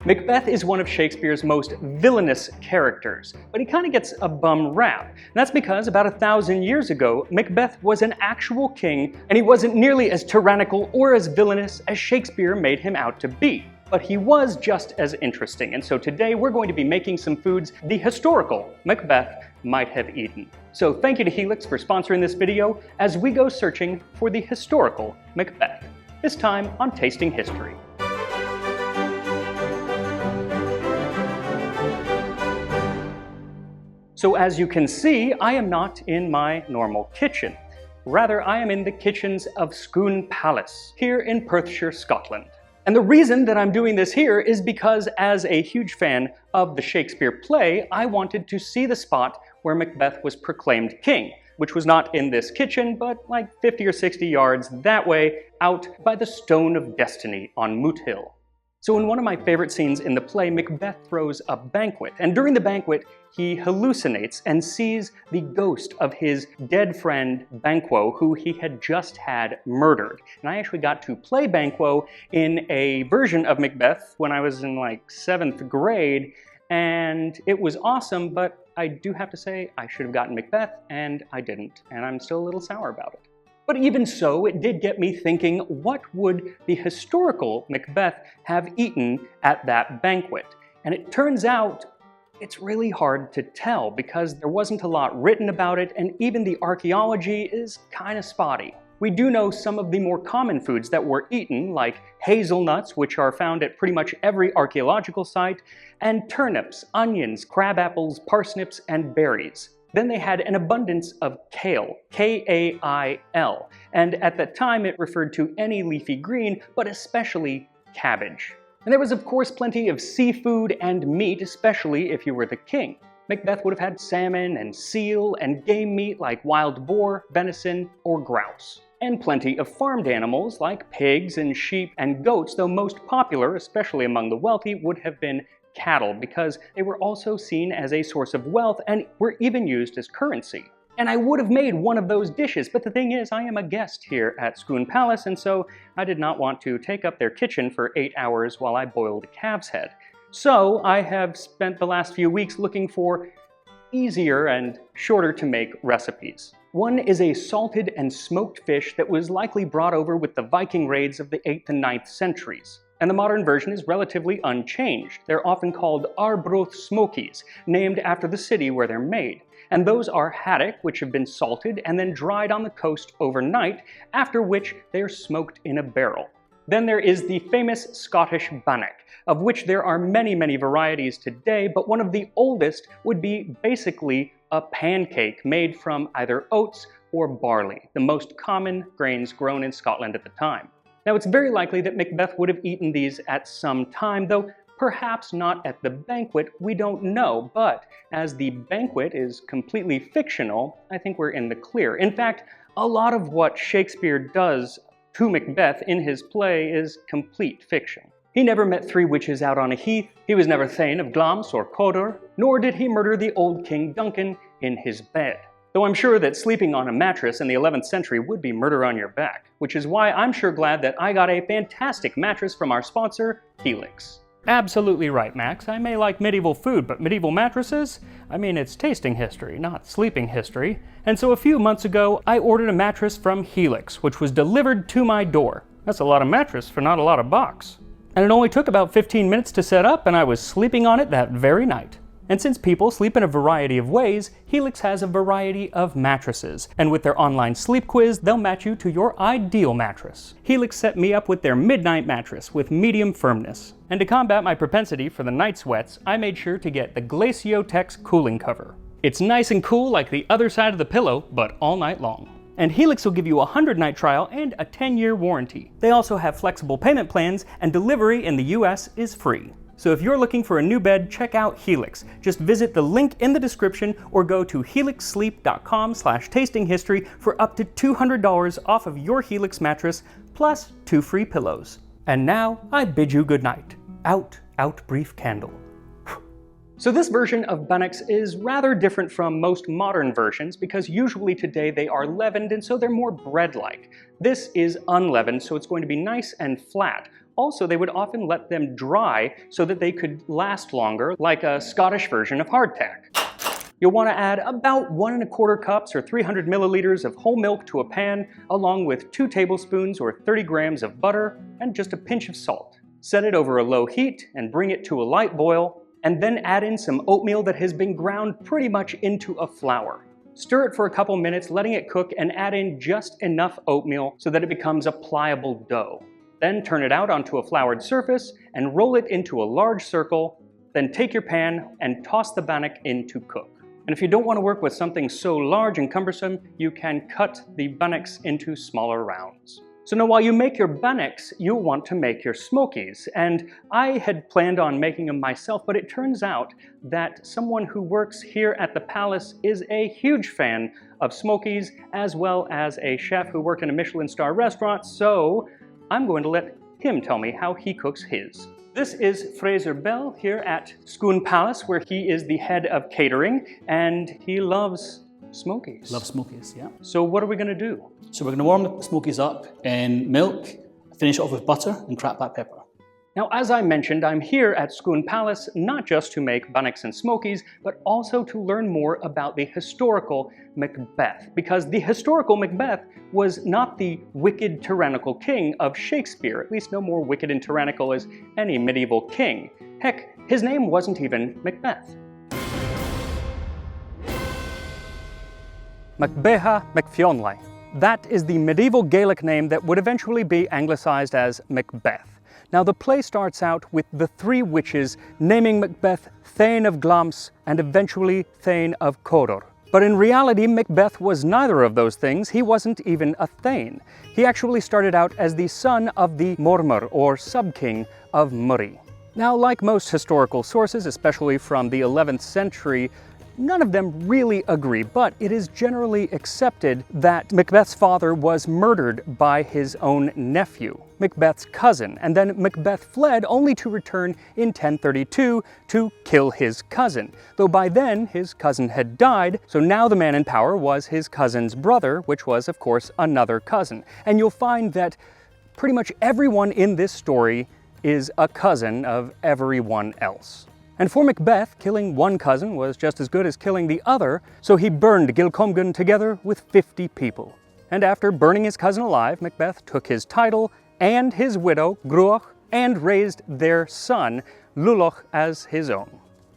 Macbeth is one of Shakespeare's most villainous characters, but he kind of gets a bum rap. And that's because about 1,000 years ago, Macbeth was an actual king, and he wasn't nearly as tyrannical or as villainous as Shakespeare made him out to be. But he was just as interesting, and so today we're going to be making some foods the historical Macbeth might have eaten. So thank you to Helix for sponsoring this video as we go searching for the historical Macbeth, this time on Tasting History. So as you can see, I am not in my normal kitchen. Rather, I am in the kitchens of Scone Palace, here in Perthshire, Scotland. And the reason that I'm doing this here is because as a huge fan of the Shakespeare play, I wanted to see the spot where Macbeth was proclaimed king, which was not in this kitchen, but like 50 or 60 yards that way, out by the Stone of Destiny on Moot Hill. So in one of my favorite scenes in the play, Macbeth throws a banquet, and during the banquet, he hallucinates and sees the ghost of his dead friend Banquo, who he had just had murdered. And I actually got to play Banquo in a version of Macbeth when I was in like 7th grade, and it was awesome, but I do have to say I should have gotten Macbeth, and I didn't, and I'm still a little sour about it. But even so, it did get me thinking, what would the historical Macbeth have eaten at that banquet? And it turns out it's really hard to tell because there wasn't a lot written about it, and even the archaeology is kind of spotty. We do know some of the more common foods that were eaten, like hazelnuts, which are found at pretty much every archaeological site, and turnips, onions, crab apples, parsnips, and berries. Then they had an abundance of kale, K-A-I-L, and at that time it referred to any leafy green, but especially cabbage. And there was of course plenty of seafood and meat, especially if you were the king. Macbeth would have had salmon and seal and game meat like wild boar, venison, or grouse. And plenty of farmed animals like pigs and sheep and goats, though most popular, especially among the wealthy, would have been cattle, because they were also seen as a source of wealth and were even used as currency. And I would have made one of those dishes, but the thing is, I am a guest here at Scone Palace, and so I did not want to take up their kitchen for 8 hours while I boiled a calf's head. So I have spent the last few weeks looking for easier and shorter to make recipes. One is a salted and smoked fish that was likely brought over with the Viking raids of the 8th and 9th centuries. And the modern version is relatively unchanged. They're often called Arbroath Smokies, named after the city where they're made. And those are haddock, which have been salted and then dried on the coast overnight, after which they are smoked in a barrel. Then there is the famous Scottish bannock, of which there are many, many varieties today, but one of the oldest would be basically a pancake made from either oats or barley, the most common grains grown in Scotland at the time. Now, it's very likely that Macbeth would have eaten these at some time, though perhaps not at the banquet, we don't know. But as the banquet is completely fictional, I think we're in the clear. In fact, a lot of what Shakespeare does to Macbeth in his play is complete fiction. He never met 3 witches out on a heath, he was never Thane of Glamis or Cawdor, nor did he murder the old King Duncan in his bed. Though I'm sure that sleeping on a mattress in the 11th century would be murder on your back, which is why I'm sure glad that I got a fantastic mattress from our sponsor, Helix. Absolutely right, Max. I may like medieval food, but medieval mattresses? I mean, it's tasting history, not sleeping history. And so a few months ago, I ordered a mattress from Helix, which was delivered to my door. That's a lot of mattress for not a lot of box. And it only took about 15 minutes to set up, and I was sleeping on it that very night. And since people sleep in a variety of ways, Helix has a variety of mattresses. And with their online sleep quiz, they'll match you to your ideal mattress. Helix set me up with their Midnight mattress with medium firmness. And to combat my propensity for the night sweats, I made sure to get the Glaciotex cooling cover. It's nice and cool like the other side of the pillow, but all night long. And Helix will give you a 100-night trial and a 10-year warranty. They also have flexible payment plans, and delivery in the US is free. So if you're looking for a new bed, check out Helix. Just visit the link in the description or go to helixsleep.com/tastinghistory for up to $200 off of your Helix mattress, plus 2 free pillows. And now I bid you good night. Out, brief candle. So this version of bannocks is rather different from most modern versions because usually today they are leavened and so they're more bread-like. This is unleavened, so it's going to be nice and flat. Also, they would often let them dry so that they could last longer, like a Scottish version of hardtack. You'll want to add about 1 1/4 cups or 300 milliliters of whole milk to a pan, along with 2 tablespoons or 30 grams of butter and just a pinch of salt. Set it over a low heat and bring it to a light boil, and then add in some oatmeal that has been ground pretty much into a flour. Stir it for a couple minutes, letting it cook, and add in just enough oatmeal so that it becomes a pliable dough. Then turn it out onto a floured surface and roll it into a large circle, then take your pan and toss the bannock in to cook. And if you don't want to work with something so large and cumbersome, you can cut the bannocks into smaller rounds. So now while you make your bannocks, you'll want to make your smokies. And I had planned on making them myself, but it turns out that someone who works here at the palace is a huge fan of smokies, as well as a chef who worked in a Michelin star restaurant, so I'm going to let him tell me how he cooks his. This is Fraser Bell here at Scone Palace, where he is the head of catering, and he loves smokies. Love smokies, yeah. So what are we going to do? So we're going to warm the smokies up in milk, finish it off with butter and cracked black pepper. Now, as I mentioned, I'm here at Scone Palace not just to make bannocks and smokies, but also to learn more about the historical Macbeth. Because the historical Macbeth was not the wicked, tyrannical king of Shakespeare, at least no more wicked and tyrannical as any medieval king. Heck, his name wasn't even Macbeth. Macbeha Macfionlai. That is the medieval Gaelic name that would eventually be anglicized as Macbeth. Now the play starts out with the 3 witches naming Macbeth Thane of Glams and eventually Thane of Cawdor. But in reality, Macbeth was neither of those things. He wasn't even a Thane. He actually started out as the son of the Mormor, or sub-king of Murray. Now, like most historical sources, especially from the 11th century, none of them really agree, but it is generally accepted that Macbeth's father was murdered by his own nephew, Macbeth's cousin, and then Macbeth fled only to return in 1032 to kill his cousin, though by then his cousin had died, so now the man in power was his cousin's brother, which was of course another cousin. And you'll find that pretty much everyone in this story is a cousin of everyone else. And for Macbeth, killing one cousin was just as good as killing the other, so he burned Gilcomgan together with 50 people. And after burning his cousin alive, Macbeth took his title and his widow, Gruach, and raised their son, Lulach, as his own.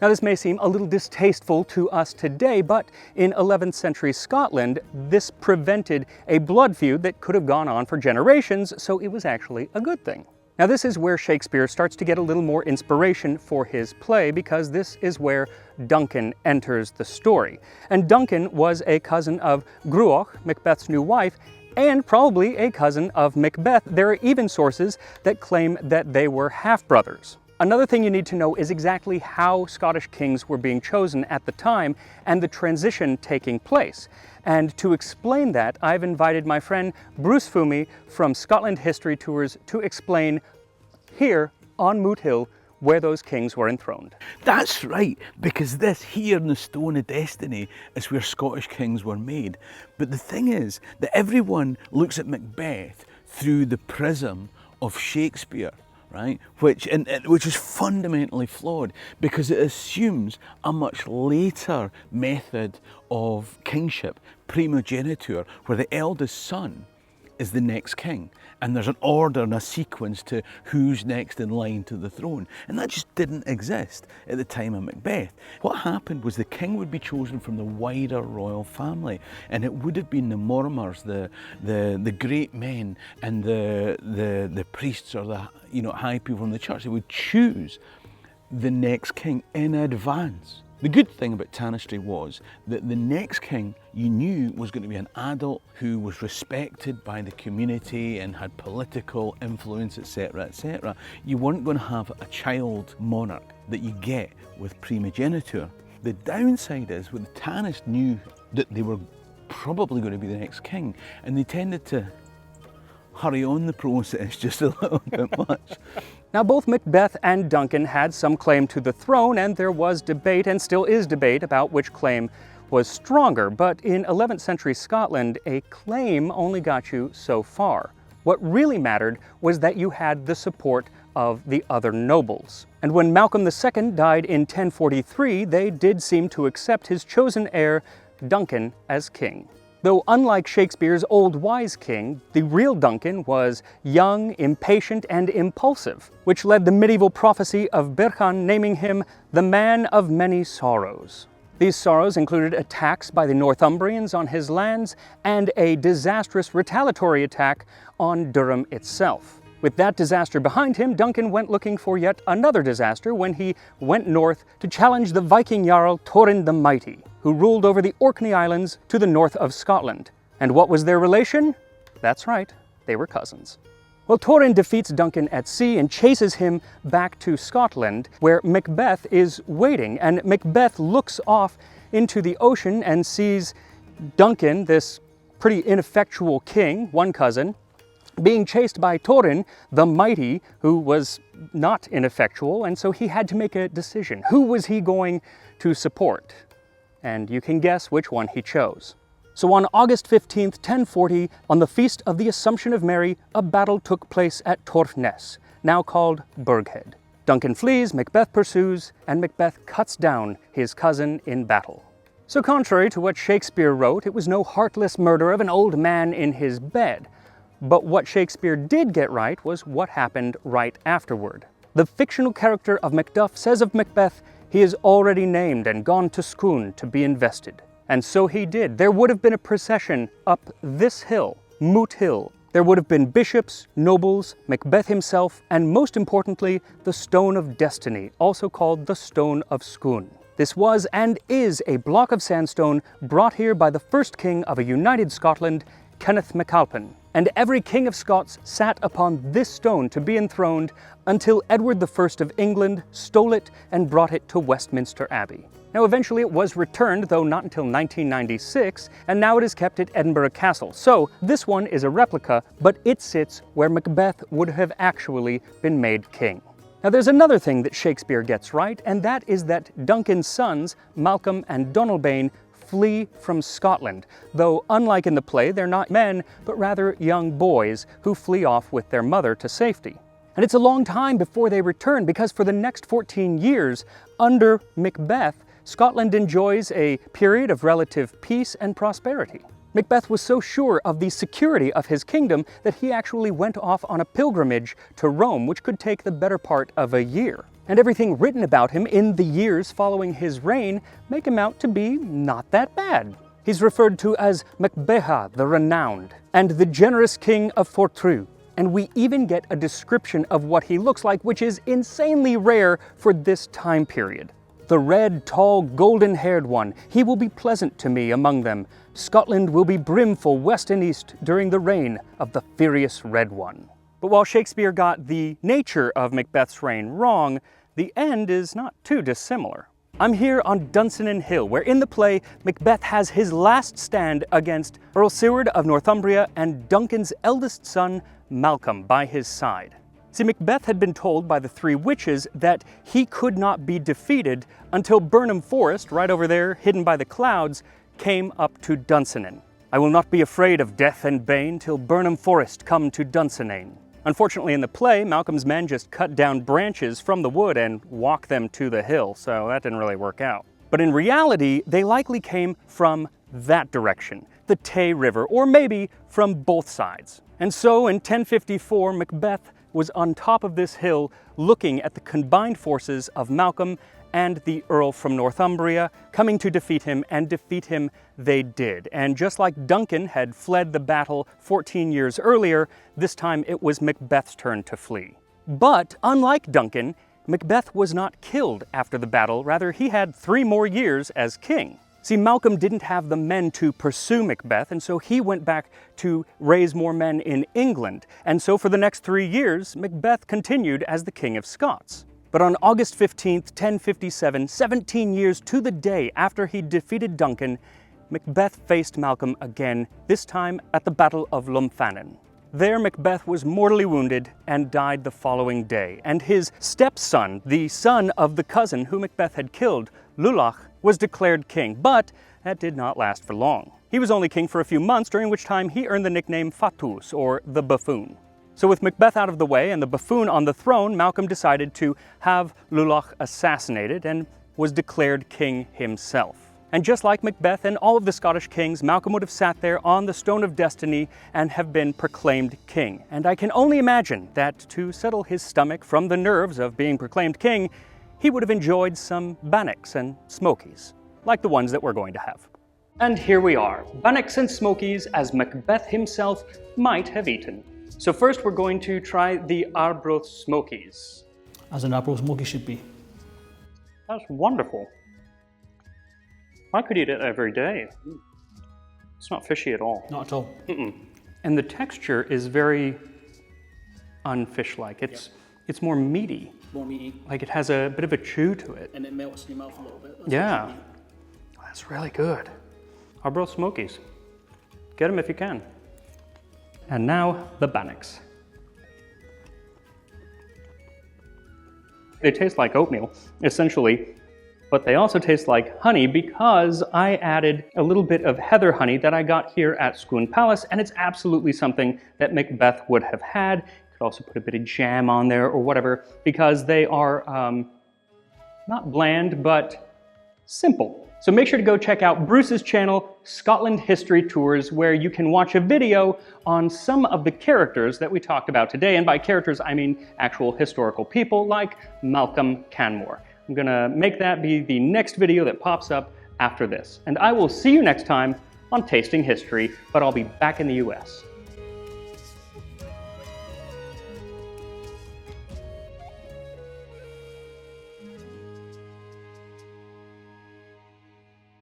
Now this may seem a little distasteful to us today, but in 11th century Scotland, this prevented a blood feud that could have gone on for generations, so it was actually a good thing. Now this is where Shakespeare starts to get a little more inspiration for his play, because this is where Duncan enters the story. And Duncan was a cousin of Gruach, Macbeth's new wife, and probably a cousin of Macbeth. There are even sources that claim that they were half-brothers. Another thing you need to know is exactly how Scottish kings were being chosen at the time and the transition taking place. And to explain that, I've invited my friend Bruce Fumi from Scotland History Tours to explain here on Moot Hill where those kings were enthroned. That's right, because this here in the Stone of Destiny is where Scottish kings were made. But the thing is that everyone looks at Macbeth through the prism of Shakespeare, right? Which is fundamentally flawed, because it assumes a much later method of kingship, primogeniture, where the eldest son is the next king, and there's an order and a sequence to who's next in line to the throne, and that just didn't exist at the time of Macbeth. What happened was the king would be chosen from the wider royal family, and it would have been the Mormors, the great men, and the priests, or the high people from the church. They would choose the next king in advance. The good thing about Tanistry was that the next king you knew was going to be an adult who was respected by the community and had political influence, etc., etc. You weren't going to have a child monarch that you get with primogeniture. The downside is that the Tanist knew that they were probably going to be the next king, and they tended to hurry on the process just a little bit much. Now, both Macbeth and Duncan had some claim to the throne, and there was debate, and still is debate, about which claim was stronger. But in 11th century Scotland, a claim only got you so far. What really mattered was that you had the support of the other nobles. And when Malcolm II died in 1043, they did seem to accept his chosen heir, Duncan, as king. Though unlike Shakespeare's old wise king, the real Duncan was young, impatient, and impulsive, which led the medieval prophecy of Birchan naming him the man of many sorrows. These sorrows included attacks by the Northumbrians on his lands and a disastrous retaliatory attack on Durham itself. With that disaster behind him, Duncan went looking for yet another disaster when he went north to challenge the Viking Jarl Thorin the Mighty, who ruled over the Orkney Islands to the north of Scotland. And what was their relation? That's right, they were cousins. Well, Thorin defeats Duncan at sea and chases him back to Scotland, where Macbeth is waiting. And Macbeth looks off into the ocean and sees Duncan, this pretty ineffectual king, one cousin, being chased by Thorin the Mighty, who was not ineffectual, and so he had to make a decision. Who was he going to support? And you can guess which one he chose. So on August 15th, 1040, on the Feast of the Assumption of Mary, a battle took place at Torfness, now called Burghead. Duncan flees, Macbeth pursues, and Macbeth cuts down his cousin in battle. So contrary to what Shakespeare wrote, it was no heartless murder of an old man in his bed. But what Shakespeare did get right was what happened right afterward. The fictional character of Macduff says of Macbeth, he is already named and gone to Scone to be invested. And so he did. There would have been a procession up this hill, Moot Hill. There would have been bishops, nobles, Macbeth himself, and most importantly, the Stone of Destiny, also called the Stone of Scone. This was and is a block of sandstone brought here by the first king of a united Scotland, Kenneth MacAlpin. And every king of Scots sat upon this stone to be enthroned until Edward I of England stole it and brought it to Westminster Abbey. Now eventually it was returned, though not until 1996, and now it is kept at Edinburgh Castle. So this one is a replica, but it sits where Macbeth would have actually been made king. Now there's another thing that Shakespeare gets right, and that is that Duncan's sons, Malcolm and Donalbain, flee from Scotland, though unlike in the play, they're not men, but rather young boys who flee off with their mother to safety. And it's a long time before they return, because for the next 14 years, under Macbeth, Scotland enjoys a period of relative peace and prosperity. Macbeth was so sure of the security of his kingdom that he actually went off on a pilgrimage to Rome, which could take the better part of a year. And everything written about him in the years following his reign make him out to be not that bad. He's referred to as Macbeha the Renowned, and the generous king of Fortru. And we even get a description of what he looks like, which is insanely rare for this time period. The red, tall, golden-haired one, he will be pleasant to me among them. Scotland will be brimful west and east during the reign of the furious Red One. But while Shakespeare got the nature of Macbeth's reign wrong, the end is not too dissimilar. I'm here on Dunsinane Hill, where in the play, Macbeth has his last stand against Earl Siward of Northumbria and Duncan's eldest son, Malcolm, by his side. See, Macbeth had been told by the three witches that he could not be defeated until Burnham Forest, right over there, hidden by the clouds, came up to Dunsinane. I will not be afraid of death and bane till Burnham Forest come to Dunsinane. Unfortunately, in the play, Malcolm's men just cut down branches from the wood and walked them to the hill, so that didn't really work out. But in reality, they likely came from that direction, the Tay River, or maybe from both sides. And so in 1054, Macbeth was on top of this hill looking at the combined forces of Malcolm and the Earl from Northumbria coming to defeat him, and defeat him they did. And just like Duncan had fled the battle 14 years earlier, this time it was Macbeth's turn to flee. But unlike Duncan, Macbeth was not killed after the battle, rather he had 3 more years as king. See, Malcolm didn't have the men to pursue Macbeth, and so he went back to raise more men in England. And so for the next 3 years, Macbeth continued as the King of Scots. But on August 15th, 1057, 17 years to the day after he defeated Duncan, Macbeth faced Malcolm again, this time at the Battle of Lumphanan. There Macbeth was mortally wounded and died the following day, and his stepson, the son of the cousin who Macbeth had killed, Lulach, was declared king, but that did not last for long. He was only king for a few months, during which time he earned the nickname Fatus, or the buffoon. So with Macbeth out of the way and the buffoon on the throne, Malcolm decided to have Lulach assassinated and was declared king himself. And just like Macbeth and all of the Scottish kings, Malcolm would have sat there on the Stone of Destiny and have been proclaimed king. And I can only imagine that to settle his stomach from the nerves of being proclaimed king, he would have enjoyed some bannocks and smokies, like the ones that we're going to have. And here we are, bannocks and smokies as Macbeth himself might have eaten. So first we're going to try the Arbroath smokies. As an Arbroath smoky should be. That's wonderful. I could eat it every day. It's not fishy at all. Not at all. And the texture is very unfish-like. It's more meaty. More meaty. Like it has a bit of a chew to it. And it melts in your mouth a little bit. Yeah. That's really good. Arbroath smokies. Get them if you can. And now the bannocks. They taste like oatmeal, essentially, but they also taste like honey because I added a little bit of heather honey that I got here at Scone Palace, and it's absolutely something that Macbeth would have had. You could also put a bit of jam on there or whatever, because they are not bland, but simple. So make sure to go check out Bruce's channel, Scotland History Tours, where you can watch a video on some of the characters that we talked about today. And by characters, I mean actual historical people like Malcolm Canmore. I'm gonna make that be the next video that pops up after this. And I will see you next time on Tasting History, but I'll be back in the US.